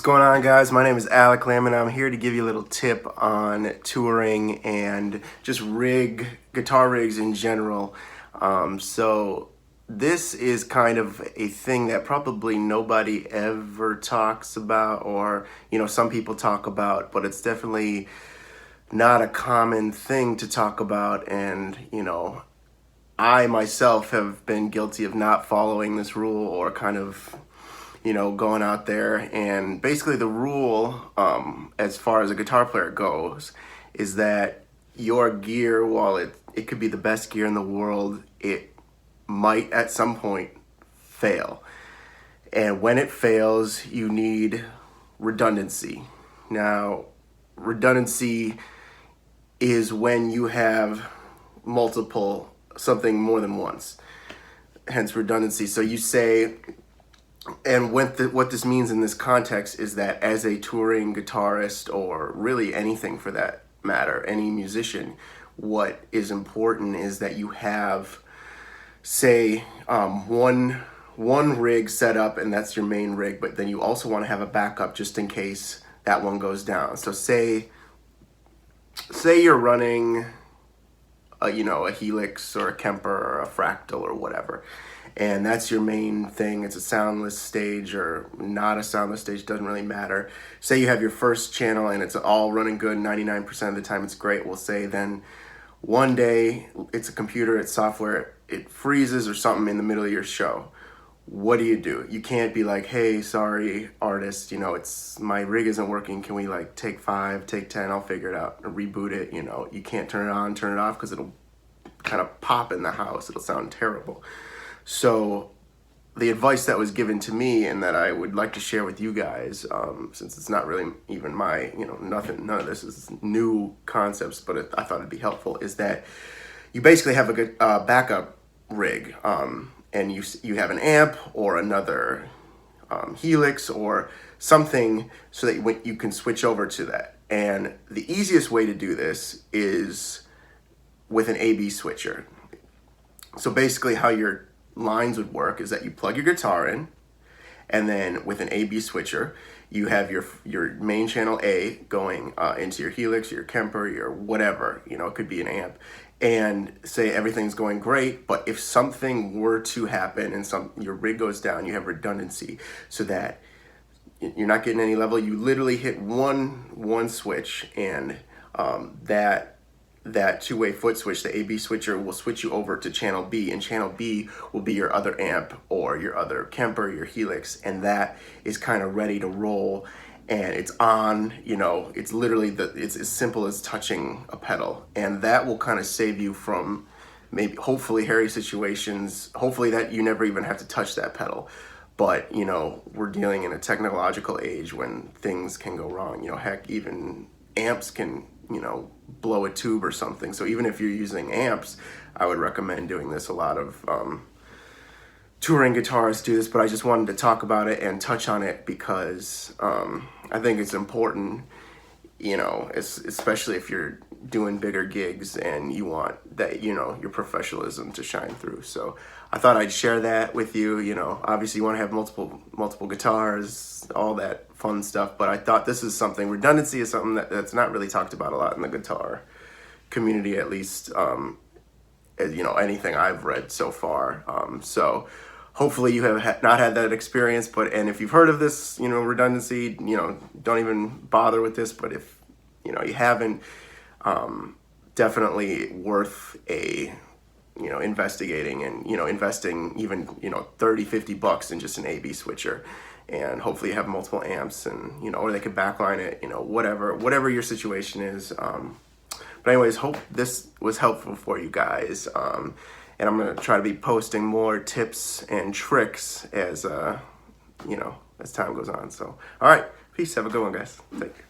going on, guys? My name is Alec Lehrman. I'm here to give you a little tip on touring and just guitar rigs in general. So this is kind of a thing that probably nobody ever talks about, or some people talk about, but it's definitely not a common thing to talk about. And I myself have been guilty of not following this rule, or kind of going out there. And basically the rule, as far as a guitar player goes, is that your gear, while it could be the best gear in the world, it might at some point fail. And when it fails, you need redundancy. Now, redundancy is when you have something more than once, hence redundancy. So you say, and what this means in this context is that as a touring guitarist, or really anything for that matter, any musician, what is important is that you have, say, one rig set up, and that's your main rig, but then you also want to have a backup just in case that one goes down. So say you're running a Helix or a Kemper or a Fractal or whatever, and that's your main thing. It's a soundless stage or not a soundless stage, doesn't really matter. Say you have your first channel and it's all running good, 99% of the time it's great. We'll say then one day it's a computer, it's software, it freezes or something in the middle of your show. What do? You can't be like, hey, sorry, artist, it's my rig isn't working. Can we take 5, take 10, I'll figure it out, or reboot it. You can't turn it on, turn it off, because it'll kind of pop in the house. It'll sound terrible. So the advice that was given to me, and that I would like to share with you guys, since it's not really even my, none of this is new concepts, but I thought it'd be helpful, is that you basically have a good backup rig, and you have an amp or another Helix or something, so that you can switch over to that. And the easiest way to do this is with an A/B switcher. So basically how your lines would work is that you plug your guitar in, and then with an A/B switcher, you have your main channel A going into your Helix, your Kemper, your whatever, it could be an amp, and say everything's going great, but if something were to happen and your rig goes down, you have redundancy, so that you're not getting any level. You literally hit one switch, and that two-way foot switch, the A/B switcher, will switch you over to channel B, and channel B will be your other amp or your other Kemper, your Helix, and that is kind of ready to roll, and it's on. It's literally it's as simple as touching a pedal, and that will kind of save you from hopefully hairy situations, hopefully that you never even have to touch that pedal. But we're dealing in a technological age when things can go wrong. Heck, even amps can blow a tube or something. So even if you're using amps, I would recommend doing this. A lot of touring guitarists do this, but I just wanted to talk about it and touch on it because I think it's important, especially if you're doing bigger gigs and you want that, your professionalism to shine through. So I thought I'd share that with you. Obviously you want to have multiple guitars, all that fun stuff, but I thought this is something, redundancy is something that's not really talked about a lot in the guitar community, at least, anything I've read so far. So hopefully you have not had that experience, and if you've heard of this, redundancy, don't even bother with this, but if, you haven't, definitely worth investigating and, investing even, $30-50 in just an A/B switcher. And hopefully you have multiple amps, and, or they could backline it, whatever your situation is. But anyways, hope this was helpful for you guys. And I'm going to try to be posting more tips and tricks as time goes on. So, all right, peace. Have a good one, guys. Take care.